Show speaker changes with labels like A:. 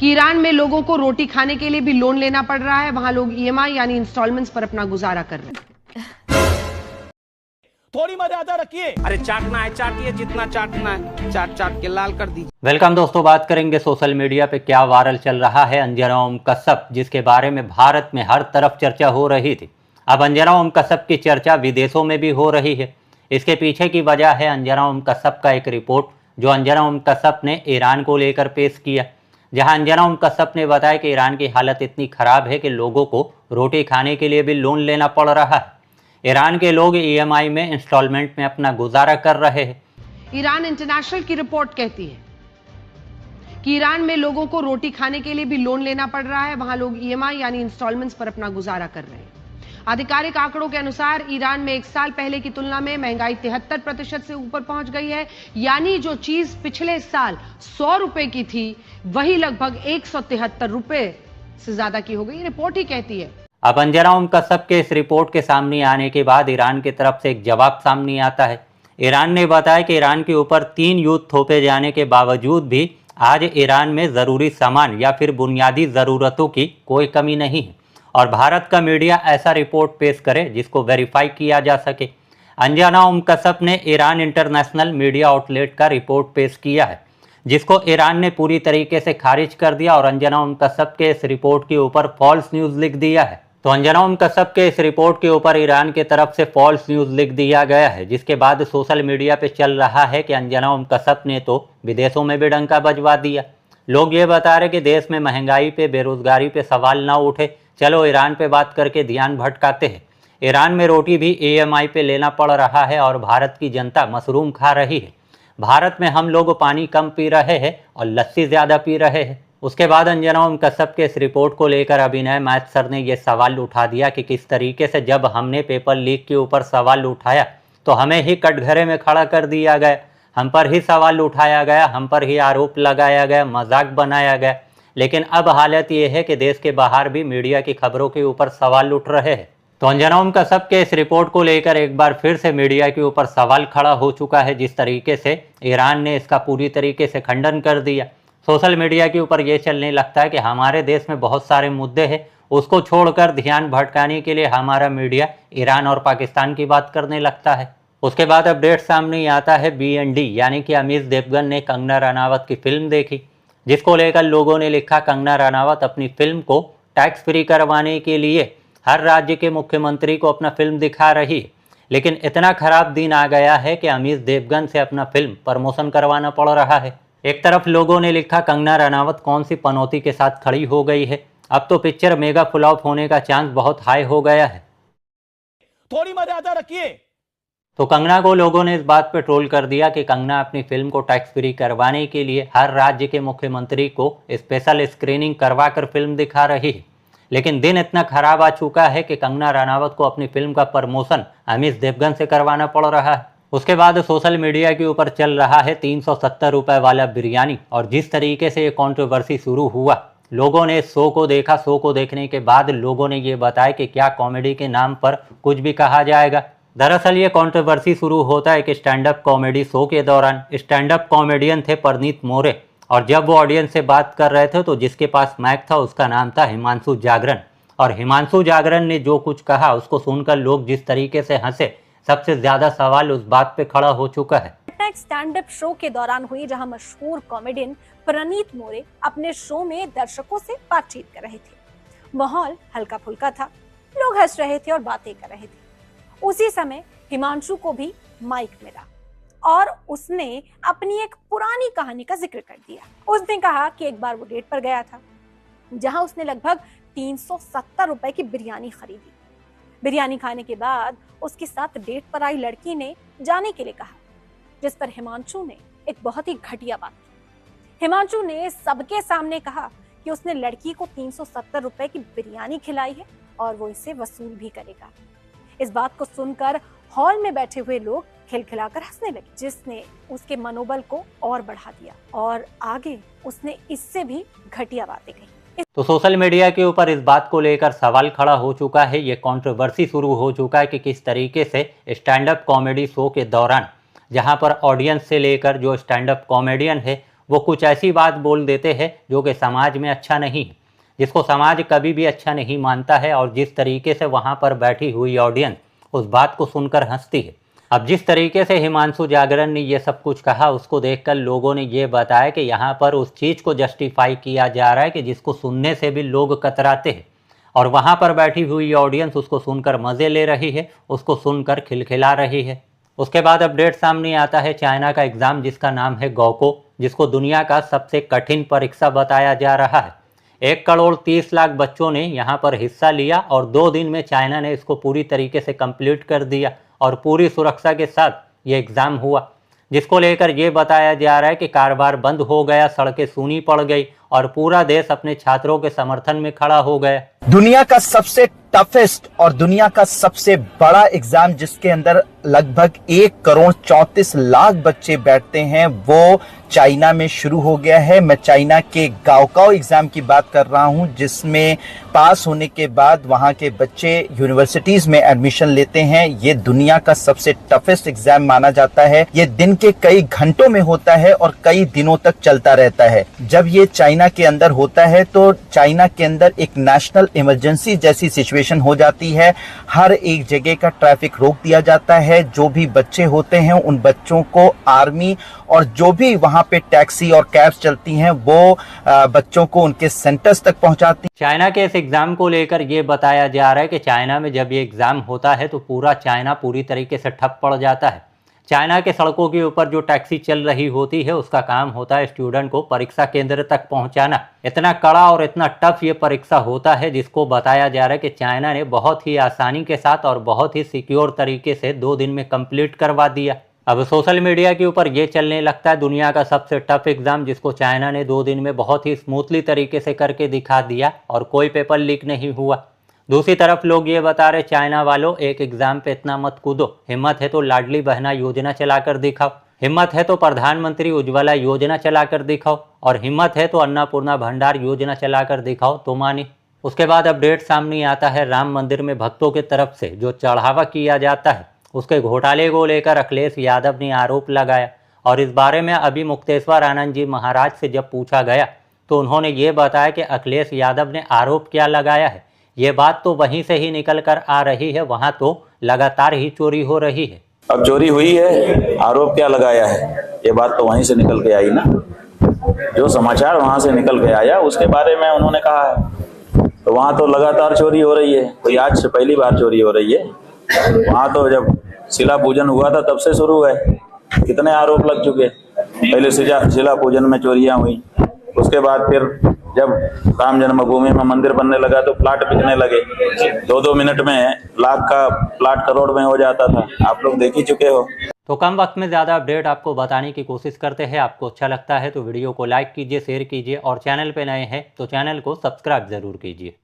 A: कि ईरान में लोगों को रोटी खाने के लिए भी लोन लेना पड़ रहा है। वहां लोग ईएमआई यानी इंस्टॉलमेंट्स पर अपना गुजारा कर रहे हैं।
B: थोड़ी मर्यादा रखिए। अरे चाटना है चाटिए, जितना चाटना है चाट चाट के लाल कर दीजिए।
C: वेलकम दोस्तों, बात करेंगे सोशल मीडिया पे क्या वायरल चल रहा है अंजना ओम कश्यप, जिसके बारे में भारत में हर तरफ चर्चा हो रही थी। अब अंजना ओम कश्यप की चर्चा विदेशों में भी हो रही है। इसके पीछे की वजह है अंजना ओम कश्यप का एक रिपोर्ट जो अंजना ओम कश्यप ने ईरान को लेकर पेश किया, जहां अंजना ओम कश्यप ने बताया कि ईरान की हालत इतनी खराब है कि लोगों को रोटी खाने के लिए भी लोन लेना पड़ रहा है। ईरान के लोग ईएमआई में इंस्टॉलमेंट में अपना गुजारा कर रहे हैं।
A: ईरान इंटरनेशनल की रिपोर्ट कहती है कि ईरान में लोगों को रोटी खाने के लिए भी लोन लेना पड़ रहा है। वहां लोग ईएमआई यानी इंस्टॉलमेंट्स पर अपना गुजारा कर रहे हैं। आधिकारिक आंकड़ों के अनुसार ईरान में एक साल पहले की तुलना में महंगाई 73% से ऊपर पहुंच गई है। यानी जो चीज पिछले साल 100 रुपए की थी वही लगभग 173 रुपए से ज्यादा की हो गई, रिपोर्ट ही कहती है।
C: अब अंजना ओम कश्यप के इस रिपोर्ट के सामने आने के बाद ईरान की तरफ से एक जवाब सामने आता है। ईरान ने बताया कि ईरान के ऊपर 3 युद्ध थोपे जाने के बावजूद भी आज ईरान में ज़रूरी सामान या फिर बुनियादी ज़रूरतों की कोई कमी नहीं है और भारत का मीडिया ऐसा रिपोर्ट पेश करे जिसको वेरीफाई किया जा सके। अंजना ओम कश्यप ने ईरान इंटरनेशनल मीडिया आउटलेट का रिपोर्ट पेश किया है, जिसको ईरान ने पूरी तरीके से खारिज कर दिया और अंजना ओम कश्यप के इस रिपोर्ट के ऊपर फॉल्स न्यूज़ लिख दिया है। तो अंजना ओम कश्यप के इस रिपोर्ट के ऊपर ईरान की तरफ से फॉल्स न्यूज़ लिख दिया गया है, जिसके बाद सोशल मीडिया पे चल रहा है कि अंजना ओम कश्यप ने तो विदेशों में भी डंका बजवा दिया। लोग ये बता रहे कि देश में महंगाई पे, बेरोजगारी पे सवाल ना उठे, चलो ईरान पे बात करके ध्यान भटकाते हैं। ईरान में रोटी भी ईएमआई पे लेना पड़ रहा है और भारत की जनता मशरूम खा रही है। भारत में हम लोग पानी कम पी रहे हैं और लस्सी ज़्यादा पी रहे हैं। उसके बाद अंजना ओम कश्यप के इस रिपोर्ट को लेकर अभिनय मैथ सर ने यह सवाल उठा दिया कि किस तरीके से जब हमने पेपर लीक के ऊपर सवाल उठाया तो हमें ही कटघरे में खड़ा कर दिया गया, हम पर ही सवाल उठाया गया, हम पर ही आरोप लगाया गया, मजाक बनाया गया। लेकिन अब हालत ये है कि देश के बाहर भी मीडिया की खबरों के ऊपर सवाल उठ रहे हैं। तो अंजना ओम कश्यप के इस रिपोर्ट को लेकर एक बार फिर से मीडिया के ऊपर सवाल खड़ा हो चुका है। जिस तरीके से ईरान ने इसका पूरी तरीके से खंडन कर दिया, सोशल मीडिया के ऊपर ये चलने लगता है कि हमारे देश में बहुत सारे मुद्दे हैं, उसको छोड़कर ध्यान भटकाने के लिए हमारा मीडिया ईरान और पाकिस्तान की बात करने लगता है। उसके बाद अपडेट सामने आता है BND यानी कि अमित देवगन ने कंगना रनावत की फिल्म देखी, जिसको लेकर लोगों ने लिखा कंगना रनावत अपनी फिल्म को टैक्स फ्री करवाने के लिए हर राज्य के मुख्यमंत्री को अपना फिल्म दिखा रही है। लेकिन इतना खराब दिन आ गया है कि अमित देवगन से अपना फिल्म प्रमोशन करवाना पड़ रहा है। एक तरफ लोगों ने लिखा कंगना रनावत कौन सी पनौती के साथ खड़ी हो गई है, अब तो पिक्चर मेगा फ्लॉप होने का चांस बहुत हाई हो गया है।
B: थोड़ी मर्यादा रखिए।
C: तो कंगना को लोगों ने इस बात पर ट्रोल कर दिया कि कंगना अपनी फिल्म को टैक्स फ्री करवाने के लिए हर राज्य के मुख्यमंत्री को स्पेशल स्क्रीनिंग करवाकर फिल्म दिखा रही है। लेकिन दिन इतना खराब आ चुका है कि कंगना रनावत को अपनी फिल्म का प्रमोशन अमित देवगन से करवाना पड़ रहा है। उसके बाद सोशल मीडिया के ऊपर चल रहा है 370 रुपए वाला बिरयानी, और जिस तरीके से ये कंट्रोवर्सी शुरू हुआ, लोगों ने शो को देखा। शो को देखने के बाद लोगों ने ये बताया कि क्या कॉमेडी के नाम पर कुछ भी कहा जाएगा। दरअसल ये कंट्रोवर्सी शुरू होता है कि स्टैंड अप कॉमेडी शो के दौरान स्टैंड अप कॉमेडियन थे परनीत मोरे, और जब वो ऑडियंस से बात कर रहे थे तो जिसके पास माइक था उसका नाम था हिमांशु जागरण, और हिमांशु जागरण ने जो कुछ कहा उसको सुनकर लोग जिस तरीके से हंसे, सबसे ज्यादा सवाल उस बात पे खड़ा हो चुका है।
D: एक स्टैंड अप शो के दौरान हुई जहां मशहूर कॉमेडियन परनीत मोरे अपने शो में दर्शकों से बातचीत कर रहे थे। माहौल हल्का फुल्का था, लोग हंस रहे थे और बातें कर रहे थे। उसी समय हिमांशु को भी माइक मिला और उसने अपनी एक पुरानी कहानी का जिक्र कर दिया। उसने कहा कि एक बार वो डेट पर गया था जहां उसने लगभग 370 रुपए की बिरयानी खरीदी। बिरयानी खाने के बाद उसके साथ डेट पर आई लड़की ने जाने के लिए कहा, जिस पर हिमांशु ने एक बहुत ही घटिया बात की। हिमांशु ने सबके सामने कहा कि उसने लड़की को 370 रुपए की बिरयानी खिलाई है और वो इसे वसूल भी करेगा। इस बात को सुनकर हॉल में बैठे हुए लोग खिलखिलाकर हंसने लगे, जिसने उसके मनोबल को और बढ़ा दिया और आगे उसने इससे भी घटिया बातें कही।
C: तो सोशल मीडिया के ऊपर इस बात को लेकर सवाल खड़ा हो चुका है, ये कंट्रोवर्सी शुरू हो चुका है कि किस तरीके से स्टैंड अप कॉमेडी शो के दौरान, जहां पर ऑडियंस से लेकर जो स्टैंड अप कॉमेडियन है वो कुछ ऐसी बात बोल देते हैं जो कि समाज में अच्छा नहीं है, जिसको समाज कभी भी अच्छा नहीं मानता है। और जिस तरीके से वहाँ पर बैठी हुई ऑडियंस उस बात को सुनकर हंसती है। अब जिस तरीके से हिमांशु जागरण ने ये सब कुछ कहा, उसको देखकर लोगों ने ये बताया कि यहाँ पर उस चीज़ को जस्टिफाई किया जा रहा है कि जिसको सुनने से भी लोग कतराते हैं, और वहाँ पर बैठी हुई ऑडियंस उसको सुनकर मज़े ले रही है, उसको सुनकर खिलखिला रही है। उसके बाद अपडेट सामने आता है चाइना का एग्ज़ाम जिसका नाम है गौको, जिसको दुनिया का सबसे कठिन परीक्षा बताया जा रहा है। 1,30,00,000 बच्चों ने यहाँ पर हिस्सा लिया और 2 दिन में चाइना ने इसको पूरी तरीके से कंप्लीट कर दिया और पूरी सुरक्षा के साथ ये एग्ज़ाम हुआ, जिसको लेकर ये बताया जा रहा है कि कारोबार बंद हो गया, सड़कें सूनी पड़ गई और पूरा देश अपने छात्रों के समर्थन में खड़ा हो गया।
E: दुनिया का सबसे टफेस्ट और दुनिया का सबसे बड़ा एग्जाम जिसके अंदर लगभग 1,34,00,000 बच्चे बैठते हैं वो चाइना में शुरू हो गया है। मैं चाइना के गाओकाओ एग्जाम की बात कर रहा हूं, जिसमें पास होने के बाद वहां के बच्चे यूनिवर्सिटीज में एडमिशन लेते हैं। ये दुनिया का सबसे टफेस्ट एग्जाम माना जाता है। ये दिन के कई घंटों में होता है और कई दिनों तक चलता रहता है। जब ये चाइना के अंदर होता है तो चाइना के अंदर एक नेशनल इमरजेंसी जैसी सिचुएशन हो जाती है। हर एक जगह का ट्रैफिक रोक दिया जाता है। जो भी बच्चे होते हैं उन बच्चों को आर्मी और जो भी वहां पे टैक्सी और कैब्स चलती हैं वो बच्चों को उनके सेंटर्स तक पहुंचाती।
C: चाइना के इस एग्ज़ाम को लेकर ये बताया जा रहा है कि चाइना में जब ये एग्ज़ाम होता है तो पूरा चाइना पूरी तरीके से ठप पड़ जाता है। चाइना के सड़कों के ऊपर जो टैक्सी चल रही होती है उसका काम होता है स्टूडेंट को परीक्षा केंद्र तक पहुंचाना। इतना कड़ा और इतना टफ ये परीक्षा होता है जिसको बताया जा रहा है कि चाइना ने बहुत ही आसानी के साथ और बहुत ही सिक्योर तरीके से 2 दिन में कंप्लीट करवा दिया। अब सोशल मीडिया के ऊपर ये चलने लगता है दुनिया का सबसे टफ एग्ज़ाम जिसको चाइना ने 2 दिन में बहुत ही स्मूथली तरीके से करके दिखा दिया और कोई पेपर लीक नहीं हुआ। दूसरी तरफ लोग ये बता रहे चाइना वालों एक एग्ज़ाम पे इतना मत कूदो, हिम्मत है तो लाडली बहना योजना चलाकर दिखाओ, हिम्मत है तो प्रधानमंत्री उज्ज्वला योजना चलाकर दिखाओ और हिम्मत है तो अन्नपूर्णा भंडार योजना चलाकर दिखाओ तो मानी। उसके बाद अपडेट सामने आता है राम मंदिर में भक्तों की तरफ से जो चढ़ावा किया जाता है उसके घोटाले को लेकर अखिलेश यादव ने आरोप लगाया और इस बारे में अभी मुक्तेश्वर आनंद जी महाराज से जब पूछा गया तो उन्होंने ये बताया कि अखिलेश यादव ने आरोप क्या लगाया है। ये बात तो वहीं से ही निकल कर आ रही है, वहाँ तो लगातार ही चोरी हो रही है।
F: अब चोरी हुई है, आरोप क्या लगाया है, ये बात तो वहीं से निकल के आई ना। जो समाचार वहां से निकल के आया उसके बारे में उन्होंने कहा है। तो वहां तो लगातार चोरी हो रही है, कोई आज से पहली बार चोरी हो रही है। वहां तो जब शिला पूजन हुआ था तब से शुरू है, कितने आरोप लग चुके। पहले शिला पूजन में चोरियां हुई, उसके बाद फिर जब राम जन्मभूमि में मंदिर बनने लगा तो प्लाट बिकने लगे। 2-2 मिनट में लाख का प्लाट करोड़ में हो जाता था, आप लोग देख ही चुके हो।
C: तो कम वक्त में ज़्यादा अपडेट आपको बताने की कोशिश करते हैं। आपको अच्छा लगता है तो वीडियो को लाइक कीजिए, शेयर कीजिए और चैनल पे नए हैं तो चैनल को सब्सक्राइब ज़रूर कीजिए।